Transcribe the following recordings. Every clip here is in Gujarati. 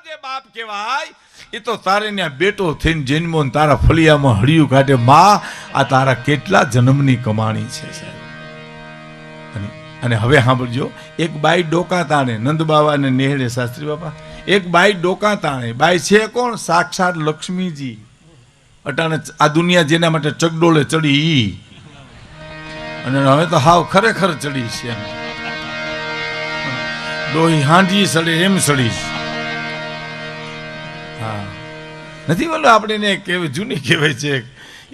જે બાપ કહેવાય એ તો તારે ત્યાં બેટો થઈને જન્મો ને તારા ફળિયામાં હળિયું કાઢે. માં આ તારા કેટલા જન્મની કમાણી છે સાહેબ. અને હવે સાંભળજો, એક બાઈ ડોકા તાણે, નંદ બાવા ને નેહડે શાસ્ત્રી બાપા, એક બાઈ ડોકા તાણે. બાઈ છે કોણ? સાક્ષાત લક્ષ્મીજી. અટાણે આ દુનિયા જેના માટે ચગડોળે ચડી ઈ, અને હવે તો હાવ ખરેખર ચડી છે. ડોહી હાંડી સડે એમ સડીશ. હા, નથી બોલો આપણે કેવી જૂની કહેવાય છે.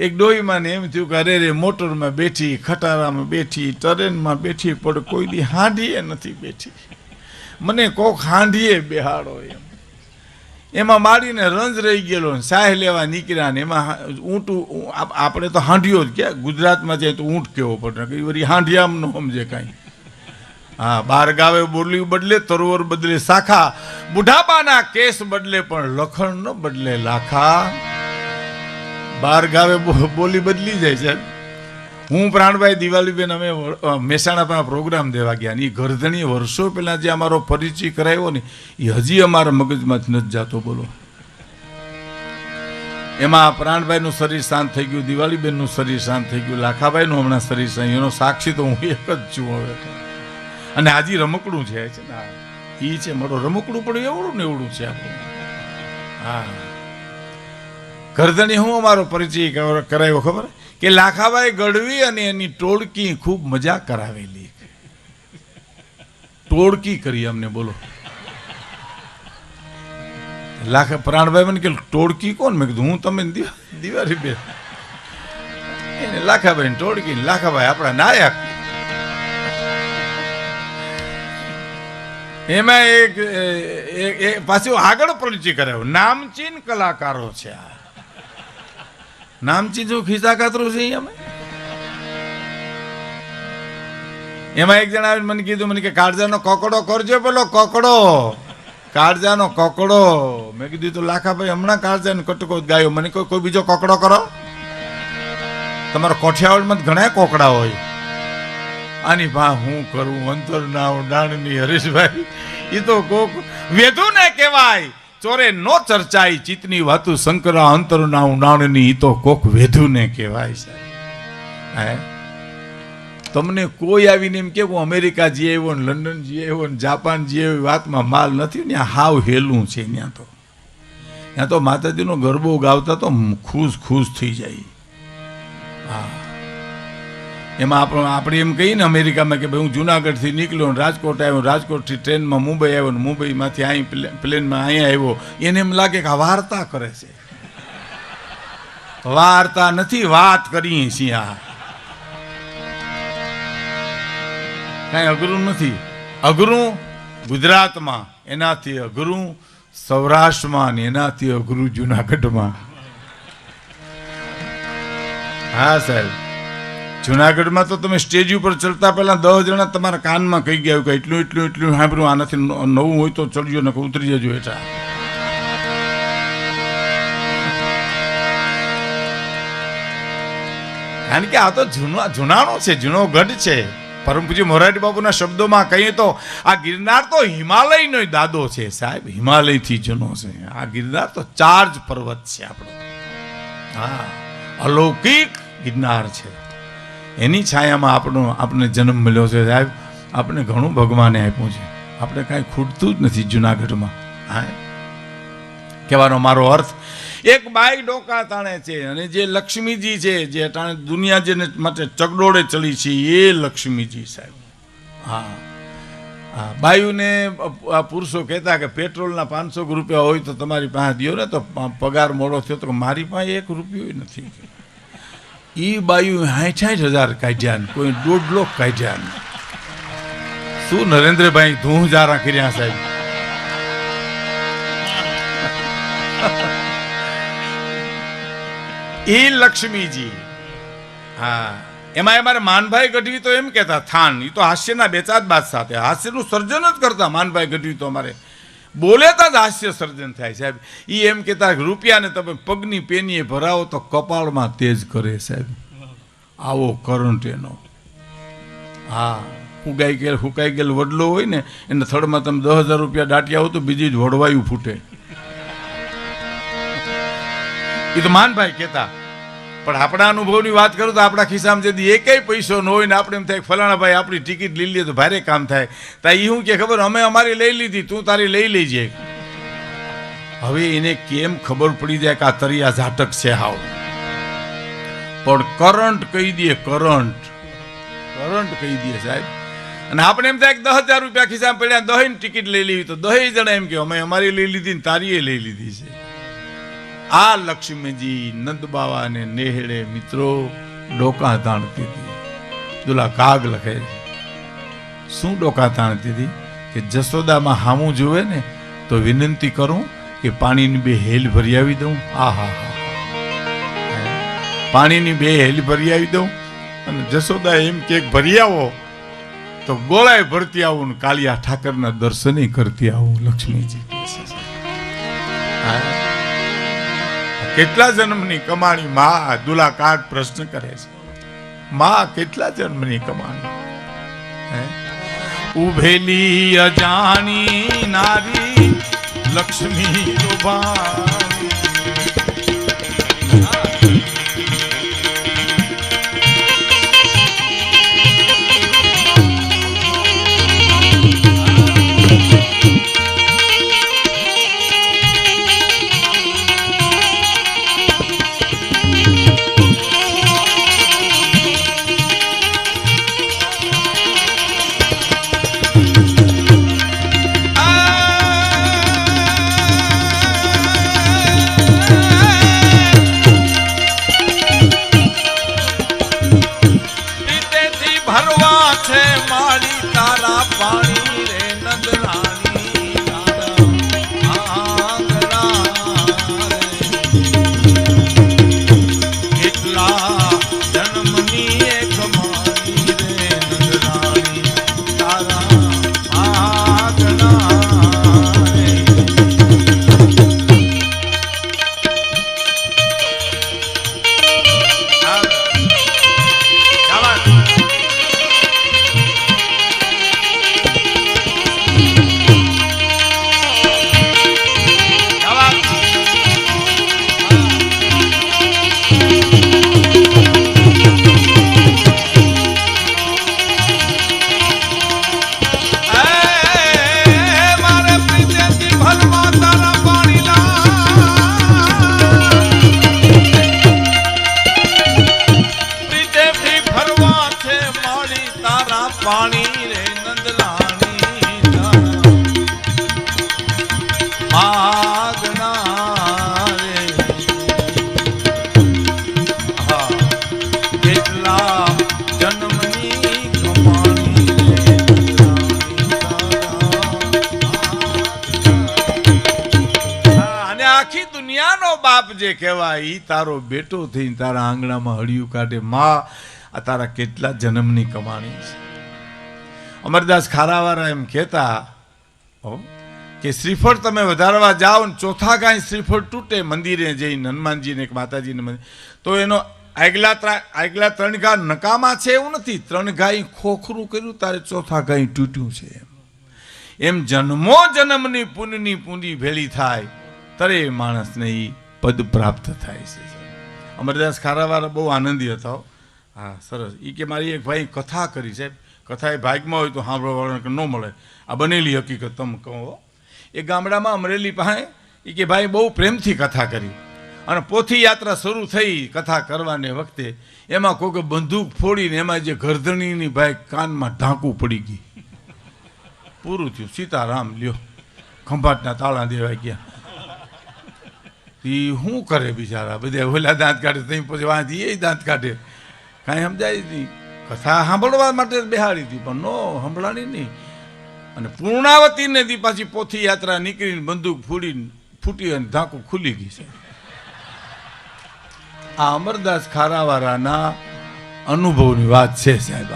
એક ડોહીમાં ને એમ થયું કે અરે રે મોટરમાં બેઠી, ખટારામાં બેઠી, ટ્રેનમાં બેઠી, પણ કોઈ દી હાંડીએ નથી બેઠી. મને કોક હાંડીએ બેહાડો એમ. એમાં મારીને રંજ રહી ગયેલો, સાહ લેવા નીકળ્યા ને એમાં ઊંટું, આપણે તો હાંડીઓ જ ક્યાં ગુજરાતમાં જાય તો ઊંટ કેવો પડે, કઈ વળી હાંડિયામ ન સમજે કાંઈ. હા, બાર ગાવે બોલી બદલે, તરોવર બદલે શાખા, બુઢાપાના કેસ બદલે પણ લખણ ન બદલે લાખા. બાર ગાવે બોલી બદલી જાય છે. હું પ્રાણભાઈ દિવાળીબેન અમે મહેસાણા પ્રોગ્રામ દેવા ગયા, એ ગરધણી વર્ષો પહેલા જે અમારો પરિચય કરાવ્યો ને એ હજી અમારા મગજમાંથી નથી જાતો. બોલો, એમાં પ્રાણભાઈનું શરીર શાંત થઈ ગયું, દિવાળીબેનનું શરીર શાંત થઈ ગયું, લાખાભાઈનું હમણાં શરીર શાંત. એનો સાક્ષી તો હું એક જ છું હવે. અને હાજી રમકડું છે ને, એ છે મારો રમકડું, પણ એવડું ને એવડું છે આપણું. હા, ગરધણી હું અમારો પરિચય કરાવ્યો ખબર કે લાખાભાઈ ગઢવી અને એની ટોળકી ખૂબ મજા કરાવેલી. ટોળકી કરી અમને. બોલો, પ્રાણભાઈ મને કે ટોળકી કોણ? મેં કીધું હું તમે દિવાળી બેન. એને લાખાભાઈ ટોળકી, લાખાભાઈ આપણા નાયક. એમાં એક પાછું આગળ પરિચય કરાવ્યો. નામચીન કલાકારો છે આ. નામચીન જો ખિસ્સા કાતરું છે અમે. એમાં એક જણા આવીને મને કીધું, મને કે કાળજાનો કોકડો કરજો. પેલો કોકડો, કાળજાનો કોકડો. મેં કીધું તો લાખાભાઈ હમણાં કાળજાનો કટકો ગાયો. મને કોઈ બીજો કોકડો કરો. તમારા કોઠિયાવાડમાં ઘણા કોકડા હોય. આની ભા હું કરું? અંતર ના ડાણની હરીશભાઈ, એ તો કોક વેધુ ને કહેવાય. ચોરે નો ચર્ચાઈ ચિતની વાતું શંકરા, અંતર ના ડાણની, એ તો કોક વેધુ ને કહેવાય સાહેબ. તમને કોઈ આવીને એમ કે હું અમેરિકા જઈ આવ્યો ને, લંડન જઈ આવ્યો ને, જાપાન જઈ આવ્યો, વાતમાં માલ નથી. ત્યાં હાવ હેલું છે. ત્યાં તો માતાજીનો ગરબો ગાવતા તો ખુશ થઈ જાય. હા, એમાં આપણે એમ કહીએ ને અમેરિકામાં કે ભાઈ હું જુનાગઢથી નીકળ્યો, રાજકોટ આવ્યો, રાજકોટથી ટ્રેનમાં મુંબઈ આવ્યો ને મુંબઈમાંથી અહીં પ્લેનમાં અહીંયા આવ્યો. એને એમ લાગે કે આ વાર્તા કરે છે. વાર્તા નથી, વાત કરીએ છીએ. આ કાંઈ અઘરું નથી. અઘરું ગુજરાતમાં, એનાથી અઘરું સૌરાષ્ટ્રમાં, ને એનાથી અઘરું જુનાગઢમાં. હા સાહેબ, જુનાગઢમાં તો તમે સ્ટેજ ઉપર ચડતા પહેલા 10 જણા તમારા કાનમાં કહી ગયા કે એટલું સાંભળ્યું, આનાથી નવું હોય તો ચડજો ને ઉતરી જજો હેઠા. કારણ કે આ તો જુનાણો છે, જૂનો ગઢ છે. પરમ પૂજ્ય મોરારી બાપુના શબ્દોમાં કહીએ તો આ ગિરનાર તો હિમાલયનો દાદો છે સાહેબ. હિમાલયથી જૂનો છે આ ગિરનાર. તો ચાર્જ પર્વત છે આપણો. હા, અલૌકિક ગિરનાર છે. એની છાયામાં આપણે જન્મ મળ્યો છે સાહેબ. આપણે ઘણું ભગવાને આપ્યું છે. આપણે કાંઈ ખૂટતું જ નથી જુનાગઢમાં. હા, કહેવાનો મારો અર્થ, એક બાઈ ડોકા તાણે છે, અને જે લક્ષ્મીજી છે, જે તાણે દુનિયા જેને માટે ચગડોળે ચડી છે, એ લક્ષ્મીજી સાહેબ. હા હા, બાયુને પુરુષો કહેતા કે પેટ્રોલના 500 રૂપિયા હોય તો તમારી પાસે દો ને, તો પગાર મોડો થયો તો મારી પાસે 1 રૂપિયો નથી. એ બાયુ 60,000 કાઢ્યા ને કોઈ 1.5 લાખ કાઢ્યા ને. શું નરેન્દ્રભાઈ ધૂંજારા કર્યા સાહેબ. એ લક્ષ્મીજી. હા, એમાં અમારે માનભાઈ ગઢવી તો એમ કહેતા થાન, એ તો હાસ્યના બેચાદ બાદ સાથે હાસ્યનું સર્જન જ કરતા. માનભાઈ ગઢવી તો અમારે બોલેતા જ હાસ્ય સર્જન થાય સાહેબ. એ એમ કહેતા રૂપિયાને તમે પગની પેનીએ ભરાવો તો કપાળમાં તેજ કરે સાહેબ. આવો કરંટ એનો. હા, હુકાઈ ગયેલ વડલો હોય ને, એને થડમાં તમે 10,000 રૂપિયા દાટ્યા હો તો બીજી જ વડવાયું ફૂટે. એ તો માનભાઈ કહેતા. પણ આપણા અનુભવની વાત કરું તો આપણા ખિસ્સામાં જદી એકેય પૈસો ન હોય ને આપણે એમ થાય ફલાણા ભાઈ આપણી ટિકિટ લઈ લઈએ તો ભારે કામ થાય. તા એ શું કે ખબર, અમે અમારી લઈ લીધી, તું તારી લઈ લેજે. હવે એને કેમ ખબર પડી જાય કે આ તરિયા ઝાટક છે હાવ? પણ કરંટ કહી દે, કરંટ કહી દે સાહેબ. અને આપણે એમ થાય કે 10,000 રૂપિયા ખિસ્સામાં પડ્યા, 10 ની ટિકિટ લઈ લેવી, તો 10 જણા એમ કે અમે અમારી લઈ લીધી ને તારીએ લઈ લીધી છે. આ લક્ષ્મીજી નંદ બાવા ને નેહળે મિત્રો ડોકા તાણતી હતી. દુલા કાગ લખે છે શું ડોકા તાણતી હતી કે જસોદામાં હામું જુએ ને તો વિનંતી કરું કે પાણીની 2 હેલ ભરી આવી દઉં. પાણીની 2 હેલ ભરી આવી દઉં અને જસોદા એમ કે ભરી આવો તો ગોળાએ ભરતી આવું ને કાલિયા ઠાકરના દર્શને કરતી આવું. લક્ષ્મીજી કેટલા જન્મની કમાણી માં? દુલા કાગ પ્રશ્ન કરે છે, માં કેટલા જન્મની કમાણી? ઉભેલી અજાણી નારી લક્ષ્મી લોભાણી. જે કહેવાય ઈ તારો બેટો થઈને તારા આંગણામાં હળિયું કાઢે. માં આ તારા કેટલા જન્મની કમાણી છે. અમરદાસ ખારાવાળા એમ કહેતા કે શ્રીફળ તમે વધારવા જાઓ ને ચોથા ગાય શ્રીફળ તૂટે મંદિરે જઈને હનુમાનજીને એક માતાજીને મંદિર, તો એનો આગલા 3 ઘા નકામા છે એવું નથી. 3 ગાય ખોખરું કર્યું તારે ચોથા ગાય તૂટ્યું છે. એમ જન્મો જન્મની પુણ્યની પૂંજી ભેળી થાય તરે માણસને ઈ પદ પ્રાપ્ત થાય છે. અમરદાસ ખારાવાળા બહુ આનંદી હતા. હા સરસ. એ કે મારી એક ભાઈ કથા કરી સાહેબ, કથા એ ભાગમાં હોય તો સાંભળવા ન મળે, આ બનેલી હકીકત તમે કહો. એ ગામડામાં અમરેલી પાસે એ કે ભાઈ બહુ પ્રેમથી કથા કરી અને પોથી યાત્રા શરૂ થઈ કથા કરવાને વખતે એમાં કોઈ બંદૂક ફોડીને એમાં જે ગરદણીની ભાઈ કાનમાં ઢાંકું પડી ગઈ. પૂરું થયું, સીતારામ લ્યો, ખંભાટના તાળા દેવાઈ ગયા. એ શું કરે બિચારા, બધા ઓલા દાંત કાઢે તઈ પછી વાંચી એ દાંત કાઢે, કાંઈ સમજાય નહીં. કથા સાંભળવા માટે બેહાડી હતી પણ નો સંભળાણી નહીં. અને પૂર્ણાવતી નદી પાછી પોથી યાત્રા નીકળીને બંદૂક ફૂટી અને ઢાંકું ખુલી ગઈ છે. આ અમરદાસ ખારાવાળાના અનુભવની વાત છે સાહેબ.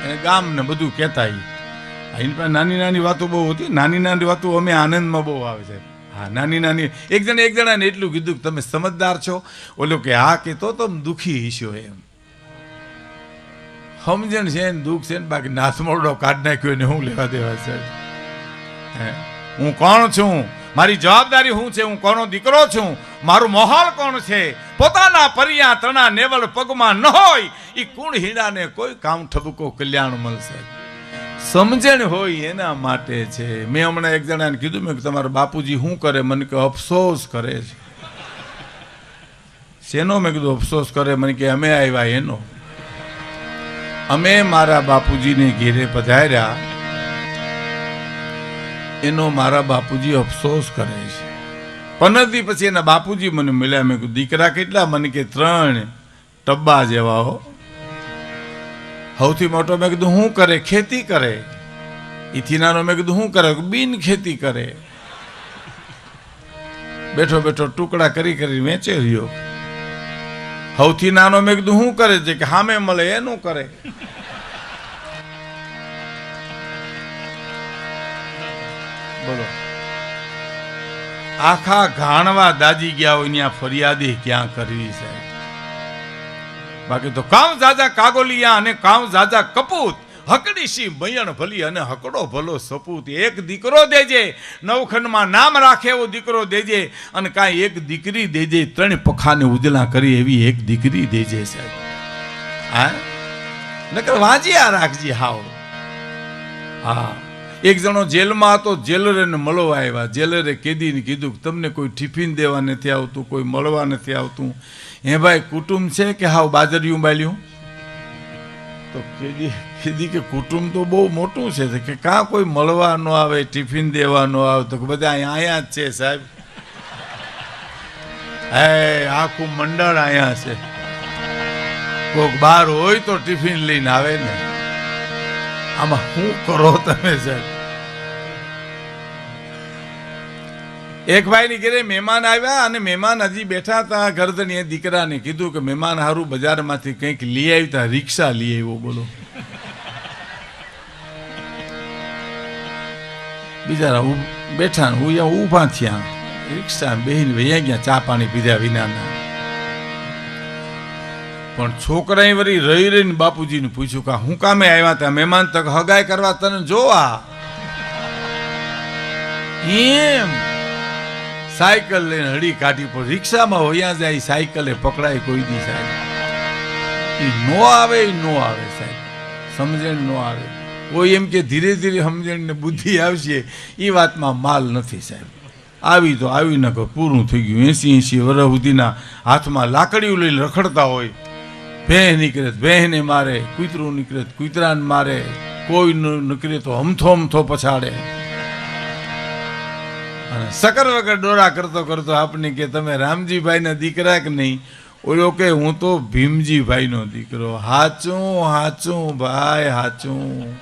એને ગામ ને બધું કહેતા એની પાસે નાની નાની વાતો બહુ હતી. નાની નાની વાતો અમે આનંદમાં બહુ આવે છે. હા નાની નાની એક જણાને એટલું કીધું કે તમે સમજદાર છો. ઓલો કે હા કે તો તમે દુઃખી હશો એમ. સમજણ છે ને દુઃખ છે ને બાકી નાથમોરડો કાઢ નાખ્યો ને હું લેવા દેવા છે. હું કોણ છું, મારી જવાબદારી શું છે, હું કોનો દીકરો છું, મારું મોહાલ કોણ છે? પોતાના પરિયા તણા નેવલ પગમાં ન હોય ઈ કુણ હીરાને કોઈ કામ ઠબકો કલ્યાણ મળશે. સમજણ હોય એના માટે છે. મેં હમણાં એક જણાને કીધું, મેં તમારા બાપુજી શું કરે? મને કે અફસોસ કરે છે. શેનો? મેં કીધું અફસોસ કરે. મને કે અમે આવ્યા એનો. અમે મારા બાપુજીને ઘેરે પધાર્યા એનો મારા બાપુજી અફસોસ કરે છે. 15 દી પછી એના બાપુજી મને મળ્યા. મેં કીધું દીકરા કેટલા? મને કે 3 ટબ્બા જેવા હો. સૌથી મોટો મેં કીધું શું કરે? ખેતી કરે. ઈથી નાનો મેં કીધું શું કરે? બિન ખેતી કરે. બેઠો બેઠો ટુકડા કરી કરી વેચે રહ્યો. સૌથી નાનો મેં કીધું શું કરે છે? કે સામે મળે એનું કરે. બોલો, આખા ઘાણવા દાજી ગયા હોય ત્યાં ફરિયાદી ક્યાં કરવી સાહેબ? બાકી તો કામ જાજા કાગોલિયા અને કામ જાજા કપૂત, હકડીશી મયણ ભલી અને હકડો ભલો સપૂત. એક દીકરો દેજે, નવખંડમાં નામ રાખે એવો દીકરો દેજે, અને કાંઈ એક દીકરી દેજે, 3 પખાને ઉજલા કરી એવી એક દીકરી દેજે સાહેબ. હા, નકર વાંજ્યા રાખજી હાવ. હા, એક જણો જેલમાં હતો, જેલરને મળવા આવ્યા. જેલરે કેદીને કીધું કે તમને કોઈ ટિફિન દેવા નથી આવતું, કોઈ મળવા નથી આવતું. હે ભાઈ, કુટુંબ છે કે હાવ બાજરિયું બાલ્યું? તો કેદી કે કુટુંબ તો બહુ મોટું છે કે કાં કોઈ મળવા ન આવે, ટિફિન દેવા ન આવે? તો બધા અહીંયા જ છે સાહેબ. હે, આખું મંડળ અહીંયા છે. કોઈક બહાર હોય તો ટિફિન લઈને આવે ને. આમાં શું કરો તમે સાહેબ? એક ભાઈની ઘરે મહેમાન આવ્યા અને મહેમાન હજી બેઠા હતા. ગરદનીએ દીકરાને કીધું કે મહેમાન હારું બજારમાંથી કંઈક લઈ આવી તા. રિક્ષા લઈ આવ્યો. બોલો, બિચારા બેઠા ઊભા થયા, રિક્ષા બેહીને વૈયા ગયા ચા પાણી પીધા વિનાના. પણ છોકરાએ વળી રહી રહીને બાપુજીને પૂછ્યું કે હું કામે આવ્યા હતા? મહેમાન તક હગાઈ કરવા તને જોવા. એમ સાયકલ લઈને હડી કાઢી પણ રિક્ષામાં હોયા જાય, સાયકલે પકડાય કોઈ દી સાહેબ. એ નો આવે, એ નો આવે સાહેબ. સમજણ નો આવે. કોઈ એમ કે ધીરે ધીરે સમજણ ને બુદ્ધિ આવશે, એ વાતમાં માલ નથી સાહેબ. આવી તો આવી ન કહો, પૂરું થઈ ગયું. 80 વર્ષ સુધીના હાથમાં લાકડીઓ લઈને રખડતા હોય. ભેહ નીકળે ભેહને મારે, કૂતરું નીકળે કૂતરાને મારે, કોઈ નીકળે તો હમથો હમથો પછાડે. અને સકર વગર ડોરા કરતો કરતો આપને કે તમે રામજીભાઈના દીકરા કે નહીં? ઓલો કે હું તો ભીમજીભાઈનો દીકરો. હાચું હાચું ભાઈ હાચું.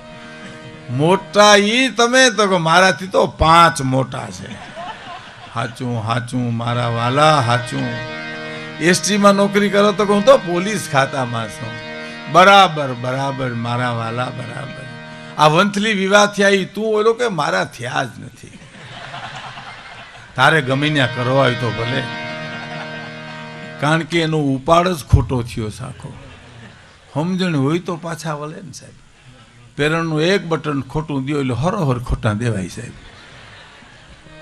મોટા ઈ તમે? તો કે મારાથી તો 5 મોટા છે. હાચું હાચું મારા વાલા હાચું. એસટીમાં નોકરી કરો તો હું તો પોલીસ ખાતામાં છું. બરાબર બરાબર મારા વાલા બરાબર. આ વંથલી વિવાહ થયા તું ઓલો કે મારા થયા જ નથી. તારે ગમે ત્યાં કરવા હોય તો ભલે, કારણ કે એનો ઉપાડ જ ખોટો થયો સાખો. સમજણ હોય તો પાછા વળે ને સાહેબ. પેરણનું એક બટન ખોટું દો એટલે હરોહર ખોટા દેવાય સાહેબ.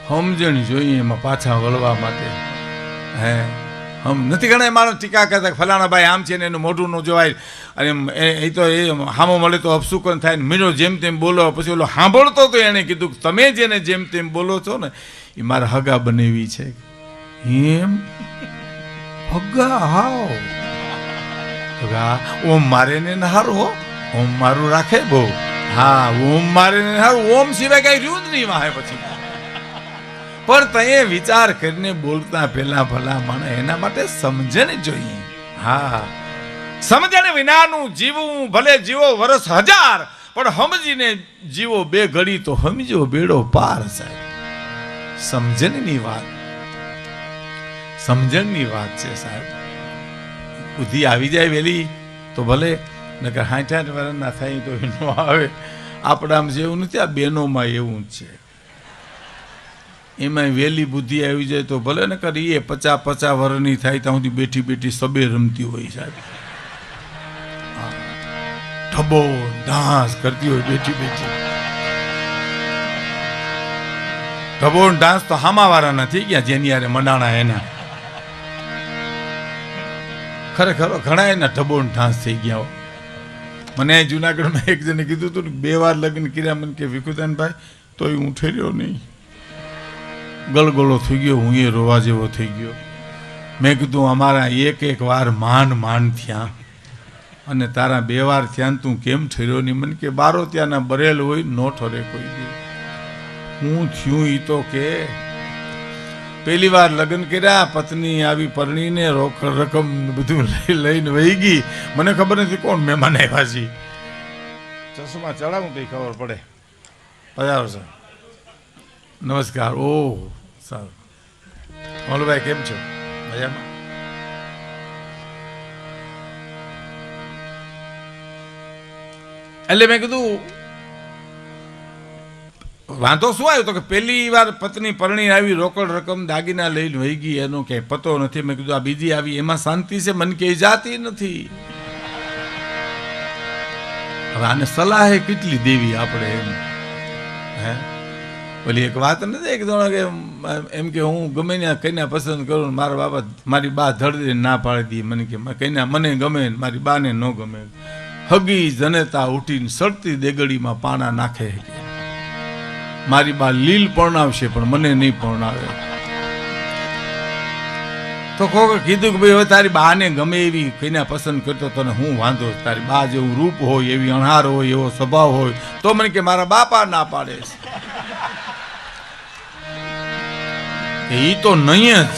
સમજણ જોઈએ એમાં પાછા વળવા માટે. હે નથી ઘણા માણસ ટીકા કરતા ફલાણા ભાઈ આમ છે ને એનું મોઢું ન જોવાય, અને એ તો એ હામો મળે તો અપસુકન થાય ને મીનો જેમ તેમ બોલો. પછી ઓલો સાંભળતો તો એણે કીધું તમે જેને જેમ તેમ બોલો છો ને એ મારા હગા બનેવી છે. એમ હગા? હાવ હગા. ઓમ મારે ને હારું, ઓમ મારું રાખે બહુ. હા, ઓમ મારે ને હારું. ઓમ સિવાય કઈ રહ્યું જ નહીં વાહે પછી. પણ તે વિચાર કરીને બોલતા પહેલા ભલા માણે એના માટે સમજણ જોઈએ. હા, સમજણ વિનાનું જીવવું ભલે જીવો વર્ષ 1000, પણ સમજીને જીવો 2 ઘડી તો સમજો બેડો પાર સાહેબ. સમજણની વાત, સમજણની વાત છે સાહેબ. બુદ્ધિ આવી જાય વેલી તો ભલે, નકર 60 વર્ષના થાય તો ન આવે. આપણામાં જેવું નથી, આ બહેનોમાં એવું જ છે. એમાં વેલી બુદ્ધિ આવી જાય તો ભલે, ને કરી એ 50 વર્ષની થાય ત્યાં સુધી બેઠી બેઠી સબે રમતી હોય સાહેબ. ઠબો ડાન્સ કરતી હોય બેઠી બેઠી. ઠબો ડાન્સ તો હામાવાળાના થઈ ગયા જેની યારે મંડાણા એના. ખરેખર ઘણા એના ઢબોન ઠાંસ થઈ ગયા હો. મને જુનાગઢમાં એક જણે કીધું હતું 2 વાર લગ્ન કર્યા, મને કે વિકુદાનભાઈ તોય હું ઠેર્યો નહીં, ગળગોળો થઈ ગયો, હું એ રોવા જેવો થઈ ગયો. મેં કીધું અમારા એક વાર માંડ થયા અને તારા 2 વાર થયા તું કેમ ઠર્યો નહીં? મને કે બારો ત્યાંના બરેલ હોય નો ઠરે કોઈ દી. હું થયું એ તો કે પહેલી વાર લગ્ન કર્યા, પત્ની આવી પરણીને રોકડ રકમ બધું લઈને વહી ગઈ. મને ખબર નથી કોણ મહેમાન આવ્યા છે. ચશ્મા ચડાવું તો ખબર પડે. પધારો સર, નમસ્કાર. ઓહ સારું. મોલુભાઈ કેમ છો? મજામાં? એટલે મેં કીધું વાંધો શું આવ્યો? તો કે પહેલી વાર પત્ની પરણી આવી, રોકડ રકમ દાગીના લઈને વહી ગઈ, એનો ક્યાંય પતો નથી. મેં કીધું આ બીજી આવી એમાં શાંતિ છે? મને ક્યાંય જાતી નથી. હવે આને સલાહે કેટલી દેવી આપણે? એમ હે ઓલી એક વાત નથી એક જણા કે એમ કે હું ગમે ને કન્યા પસંદ કરું, મારા બાપા મારી બા ધડ ના પાડી દી. મને કે કન્યા મને ગમે, મારી બાને ન ગમે. હગી જનેતા ઉઠીને સડતી દેગડીમાં પાણા નાખે. મારી બા લીલ પરણાવશે પણ મને નહીં પરણાવે. તો કોઈ કીધું કે ભાઈ હવે તારી બાને ગમે એવી કન્યા પસંદ કરતો તને હું વાંધો? તારી બા જેવું રૂપ હોય, એવી અણહાર હોય, એવો સ્વભાવ હોય. તો મને કે મારા બાપા ના પાડે છે. એ તો નહીં જ.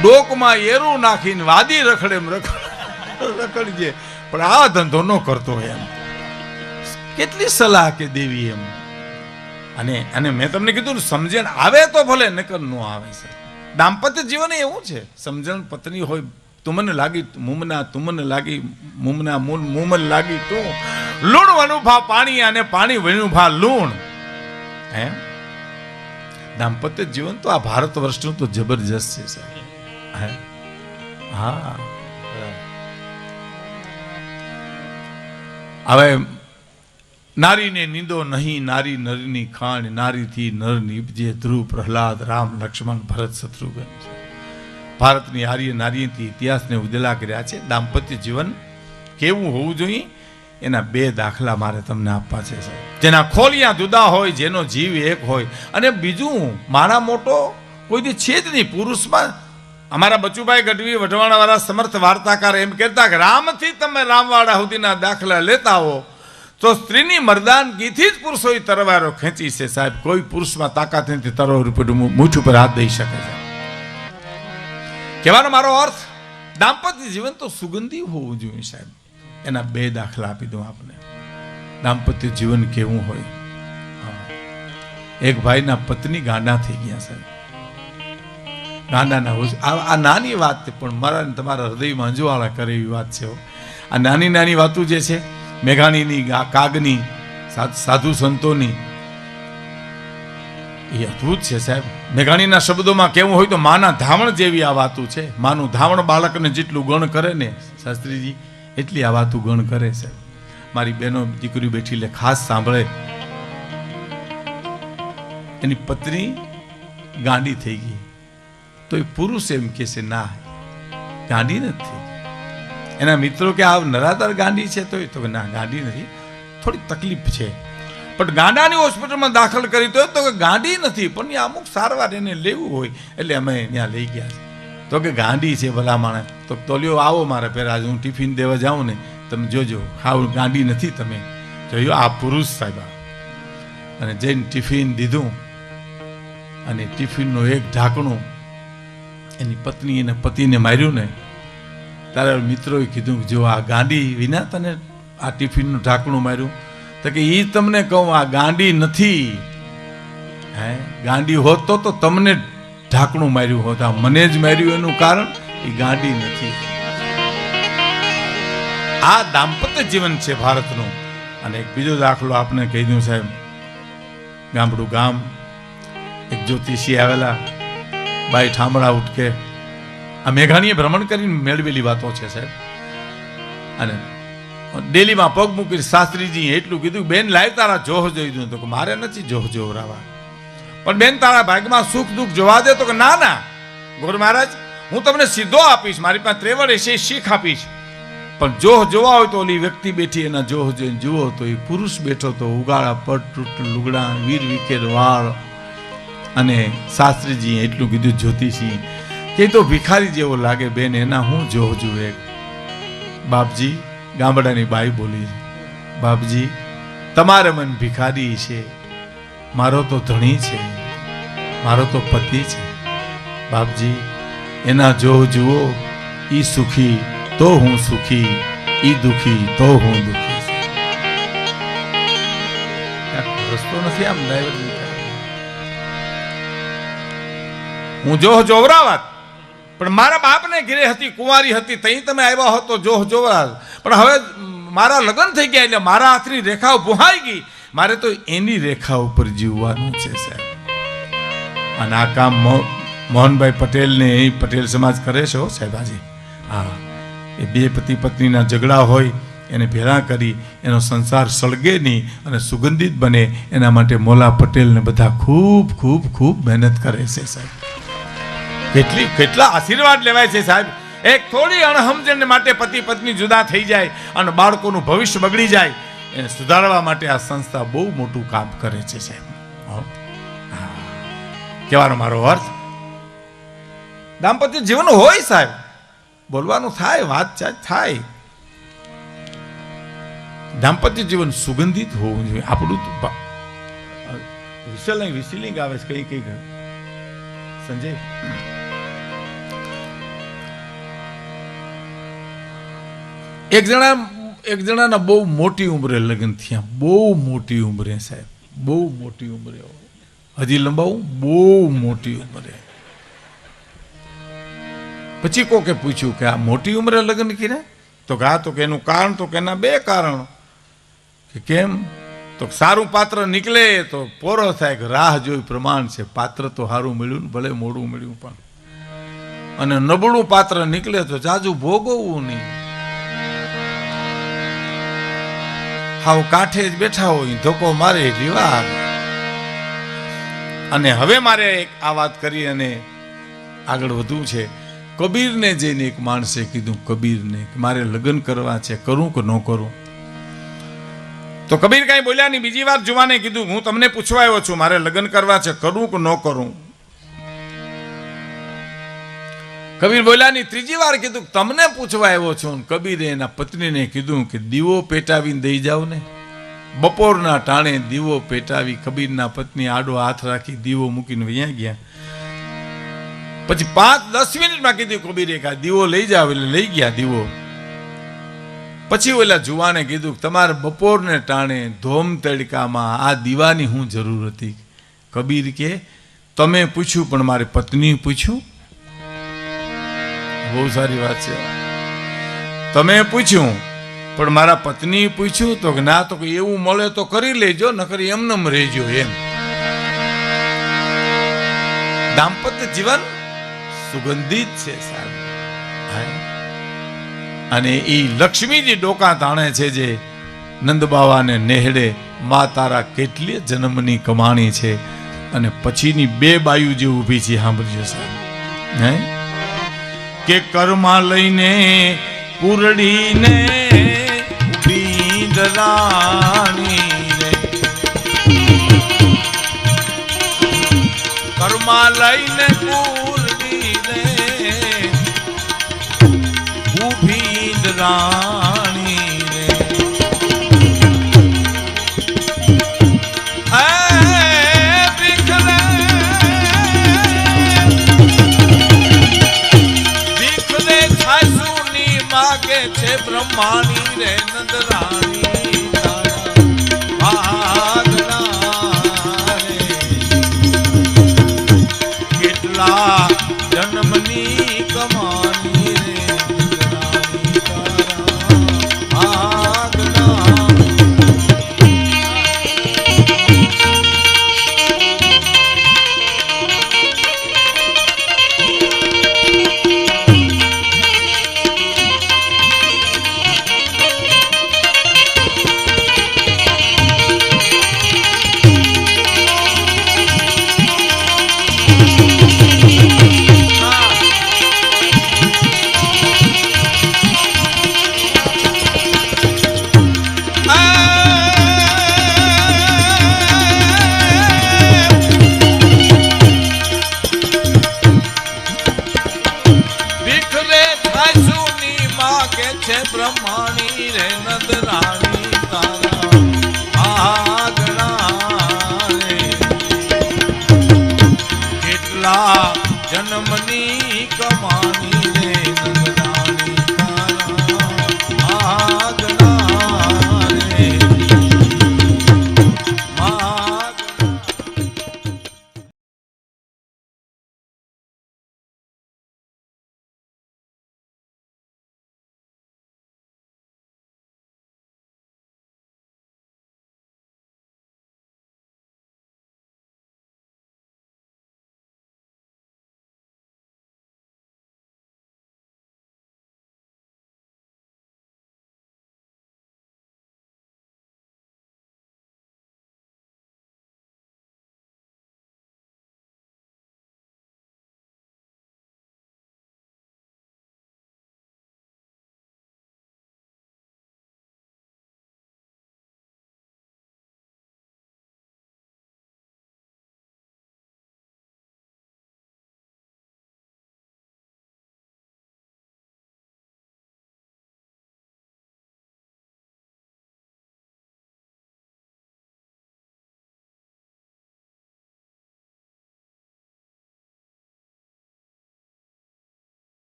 ડોકમાં એરું નાખીને વાદી રખડે રખડજે, પણ આ ધંધો ન કરતો એમ. કેટલી સલાહ કે દેવી એમ. અને મેં તમને કીધું સમજણ આવે તો ભલે, નકર ન આવે. છે દાંપત્ય જીવન એવું છે. સમજણ પત્ની હોય, તુમને લાગી મુમના, તુમને લાગી મુમના, મુમન લાગી તું. લૂણ વણું ભા પાણી અને પાણી વણું ભા લૂણ. હે દાંપત્ય જીવન તો આ ભારત વર્ષનું તો જબરજસ્ત છે સાહેબ. હા હવે નારીને નીંદો નહીં, નારી નરની ખાણ, નારીથી નર નીપજે. ધ્રુવ પ્રહલાદ, રામ લક્ષ્મણ ભરત શત્રુઘ્ન. ભારતની આર્ય નારીથી ઇતિહાસને ઉજળા કર્યા છે. દાંપત્ય જીવન કેવું હોવું જોઈએ એના 2 દાખલા મારે તમને આપવા છે સાહેબ. જેના ખોલિયા જુદા હોય, જેનો જીવ એક હોય. અને બીજું મારા મોટો કોઈ દી છે જ નહીં પુરુષમાં. અમારા બચુભાઈ ગઢવી વઢવાણા વાળા સમર્થ વાર્તાકાર એમ કહેતા કે રામથી તમે રામવાળા સુધીના દાખલા લેતા હો તો સ્ત્રીની મર્દાનગીથી જ પુરુષોએ તરવારો ખેંચી છે સાહેબ. કોઈ પુરુષમાં તાકાત નથી તરવાર ઉપર મૂઠ ઉપર હાથ દઈ શકે છે. કહેવાનો મારો અર્થ દાંપત્ય જીવન તો સુગંધી હોવું જોઈએ સાહેબ. એના 2 દાખલા આપી દઉં આપને. દાંપત્ય જીવન કેવું હોય? એક ભાઈના પત્ની ગાંડા થઈ ગયા સાહેબ. ગાંડાના આ નાની વાત છે પણ મારા તમારા હૃદયમાં અંજવાળા કરે એવી વાત છે. આ નાની નાની વાતો જે છે મેઘાણીની, કાગની, સાધુ સંતોની, એ અદભુત છે સાહેબ. મેઘાણીના શબ્દોમાં કેવું હોય તો માના ધાવણ જેવી આ વાતો છે. માનું ધાવણ બાળકને જેટલું ગણ કરે ને શાસ્ત્રીજી, એટલી આ વાતો ગણ કરે છે. મારી બહેનો દીકરી બેઠી લે ખાસ સાંભળે. એની પત્ની ગાંડી થઈ ગઈ તો એ પુરુષ એમ કે છે ના ગાંડી નથી. એના મિત્રો કે આ નરાધાર ગાંડી છે તો કે ના ગાંડી નથી, થોડી તકલીફ છે. પણ ગાંડાની હોસ્પિટલમાં દાખલ કરી તો કે ગાંડી નથી પણ અમુક સારવાર એને લેવું હોય એટલે અમે ત્યાં લઈ ગયા છે. તો કે ગાંડી છે ભલા માણસ. તો લ્યો આવો મારા પહેલા હું ટિફિન દેવા જાઉં ને તમે જોજો હાવ ગાંડી નથી. તમે જોયો આ પુરુષ સાહેબ. અને જઈને ટિફિન દીધું અને ટિફિનનું એક ઢાંકણું એની પત્ની અને પતિને માર્યું ને તારા મિત્રોએ કીધું જો આ ગાંડી વિના તને આ ટિફિનનું ઢાંકણું માર્યું. તો કે એ તમને કહું આ ગાંડી નથી. હે ગાંડી હોત તો તમને ઢાંકણું માર્યું હોત. આ મને જ માર્યું એનું કારણ એ ગાંડી નથી. આ દાંપત્ય જીવન છે ભારતનું. અને એક બીજો દાખલો આપને કહી દઉં સાહેબ. ગામડું ગામ એક જ્યોતિષી આવેલા બાઈ ઠામડા ઉઠકે. આ મેઘાણીએ ભ્રમણ કરીને મેળવેલી વાતો છે સાહેબ. અને ડેલીમાં પગ મૂકી શાસ્ત્રીજી એટલું કીધું બેન લાય તારા જોહ જોઈ દઉં. તો કે મારે નથી જોહ જોવરાવા પણ બેન તારા ભાગમાં સુખ દુઃખ જોવા દે. તો કે ના ના ગુરુ મહારાજ હું તમને સીધો આપીશ, મારી પાસે ત્રેવડ હશે શીખ આપીશ, પણ જોહ જોવા હોય તો ઓલી વ્યક્તિ બેઠી એના જોહ જોઈને જુઓ તો એ પુરુષ બેઠો તો ઉગાડા પટ તૂટ લુગડા વીર વિકેર વાળ, અને શાસ્ત્રીજી એટલું કીધું જ્યોતિષી કે તો ભિખારી જેવો લાગે બેન, એના હું જોહ જુએ. બાપજી ગામડાની બાઈ બોલી, બાપજી તમારે મન ભિખારી છે, મારો તો ધણી છે, મારો તો પતિ છે. બાપજી એના જોહ જુઓ, ઈ સુખી તો હું સુખી, ઈ દુખી તો હું દુખી. રસ્તો નથી આમ ડાયવર્ટ. હું જોહ જોવરાવત, પણ મારા બાપને ઘરે હતી, કુંવારી હતી, તઈ તમે આવ્યા હો તો જોહ જોવરાવ. પણ હવે મારા લગ્ન થઈ ગયા એટલે મારા હાથની રેખાઓ ભૂહાઈ ગઈ, મારે તો એની રેખા ઉપર જીવવાનું છે સાહેબ. અને આ કામ મોહનભાઈ પટેલ ને એ પટેલ સમાજ કરે છે સાહેબાજી. હા, એ બે પતિ પત્નીના ઝઘડા હોય એને ભેળા કરી એનો સંસાર સળગે નહીં અને સુગંધિત બને, એના માટે મોલા પટેલ ને બધા ખૂબ ખૂબ ખૂબ મહેનત કરે છે સાહેબ. કેટલા આશીર્વાદ લેવાય છે સાહેબ. એક થોડી અણહમજણ માટે પતિ પત્ની જુદા થઈ જાય અને બાળકોનું ભવિષ્ય બગડી જાય, એને સુધારવા માટે આ સંસ્થા બહુ મોટું કામ કરે છે સાહેબ. કહેવાનો મારો અર્થ, દાંપત્ય જીવન હોય સાહેબ, બોલવાનું થાય, વાતચાત થાય, દાંપત્ય જીવન સુગંધિત હોવું જોઈએ. આપણું વિસલિંગ આવે છે કઈ કઈ સંજય. એક જણાના બહુ મોટી ઉંમરે લગ્ન થયા, બહુ મોટી ઉંમરે સાહેબ, બહુ મોટી ઉંમરે. હજી લંબાવું, બહુ મોટી ઉંમરે. પછી કોકે પૂછ્યું કે આ મોટી ઉંમરે લગ્ન કર્યા? તો કે તો કે એનું કારણ તો કે એના બે કારણ. કે કેમ? તો સારું પાત્ર નીકળે તો પોરો થાય કે રાહ જોઈ પ્રમાણ છે, પાત્ર તો સારું મળ્યું ને ભલે મોડું મળ્યું પણ, અને નબળું પાત્ર નીકળે તો જાજુ ભોગવવું નહીં. હાવ કાંઠે જ બેઠા હોય ધોકો મારે રીવા. અને હવે મારે એક આ વાત કરી અને આગળ વધવું છે. કબીરને જઈને એક માણસે કીધું, કબીરને મારે લગ્ન કરવા છે, કરું કે ન કરું? તો કબીર કાંઈ બોલ્યા નહીં. બીજી વાર જુવાને કીધું, હું તમને પૂછવા આવ્યો છું, મારે લગ્ન કરવા છે, કરું કે ન કરું? કબીર બોલ્યા નહીં. ત્રીજી વાર કીધું, તમને પૂછવા આવ્યો છું. કબીરે એના પત્નીને કીધું કે દીવો પેટાવીને દઈ જાવ ને. બપોરના ટાણે દીવો પેટાવી કબીરના પત્ની આડો હાથ રાખી દીવો મૂકીને વયા ગયા. પછી 5-10 મિનિટમાં કીધું કબીરે કે દીવો લઈ જાવ, એટલે લઈ ગયા દીવો. પછી ઓલા જુવાને કીધું, તમારે બપોરને ટાણે ધોમ તડકામાં આ દીવાની શું જરૂર હતી? કબીર કે તમે પૂછ્યું પણ મારી પત્ની પૂછ્યું. બહુ સારી વાત છે. તમે પૂછ્યું પણ મારા પત્ની પૂછ્યું? તો ના, તો કે એવું મળે તો કરી લેજો, નકર એમનેમ રહેજો એમ. દાંપત્ય જીવન સુગંધિત છે સાહેબ. અને એ લક્ષ્મીજી ડોકા તાણે છે જે નંદબાવાને નેહડે, મા તારા કેટલી જન્મની કમાણી છે. અને પછીની બે બાયુ જે ઊભી છે સાંભળજો સાહેબ. હે કે કર્મા લઈને પૂરડીને ઊભી દરાણી રે, કર્મા લઈને પૂરડીને ઊભી દરાણી રે. છે બ્રહ્માણી રે નંદરાણી તારા રે, કેટલા જન્મની કમાની રે નંદરાણી તારા. કેટલા જન્મની કમાણી રે નંદરાણી તારા આગના રે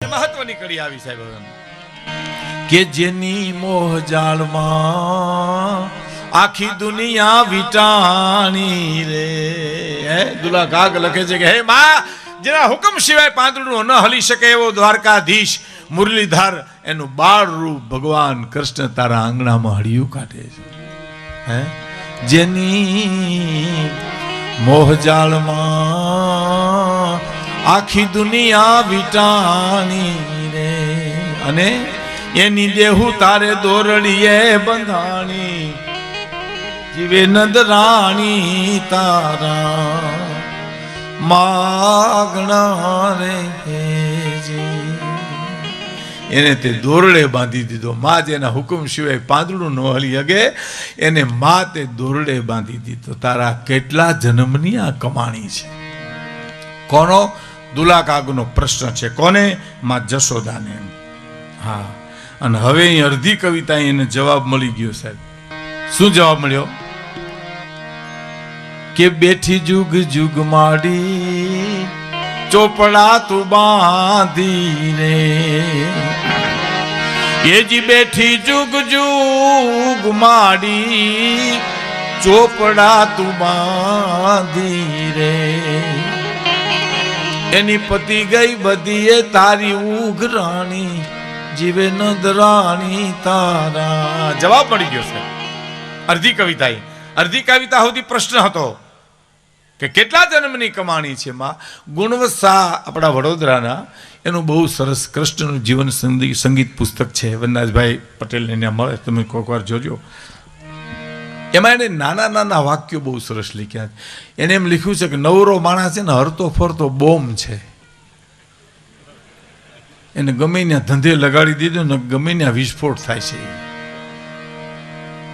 મહત્વની કડી આવી સાહેબ કે જેની મોહ જાળમાં આખી દુનિયા વિટાણી રે હે દુલા કાગ લખે છે કે હે માં જેના હુકમ સિવાય પાંદડું ન હલી શકે એવો દ્વારકાધીશ મુરલીધર એનું બાળ રૂપ ભગવાન કૃષ્ણ તારા આંગણામાં હળિયું કાઢે છે હે જેની મોહ જાળમાં આખી દુનિયા વિટાણી રે અને એની દેહુ તારે દોરડીએ બંધાણી જીવે નંદરાણી તારા માગણા રે એને તે દોરડે બાંધી દીધો. માં જેના હુકમ સિવાય પાંદડું ન હલી હગે એને માં તે દોરડે બાંધી દીધો. તારા કેટલા જન્મની આ કમાણી છે. કોનો? દુલા કાગનો પ્રશ્ન છે. કોને? માં જશોદાને. હા, અને હવે અહીં અડધી કવિતા એને જવાબ મળી ગયો સાહેબ. શું જવાબ મળ્યો? કે બેઠી જુગ જુગ માડી ચોપડા તું બાંધી રે એ જી બેઠી જુગ જુગ માડી ચોપડા તું બાંધી રે એની પતિ ગઈ બધીએ તારી ઉઘરાણી જીવે નંદરાણી તારા. જવાબ મળી ગયો છે અડધી કવિતા. અડધી કવિતા સુધી પ્રશ્ન હતો કે કેટલા જન્મની કમાણી છે માં. ગુણવંત શાહ આપણા વડોદરાના એનું બહુ સરસ કૃષ્ણનું જીવન સંગીત પુસ્તક છે. વનરાજભાઈ પટેલને ત્યાં મળે, તમે કોઈક વાર જોજો. એમાં એને નાના નાના વાક્યો બહુ સરસ લખ્યા. એને એમ લખ્યું છે કે નવરો માણસ છે ને હરતો ફરતો બોમ્બ છે. એને ગમે ત્યાં ધંધે લગાડી દીધો ને ગમે ત્યાં વિસ્ફોટ થાય છે.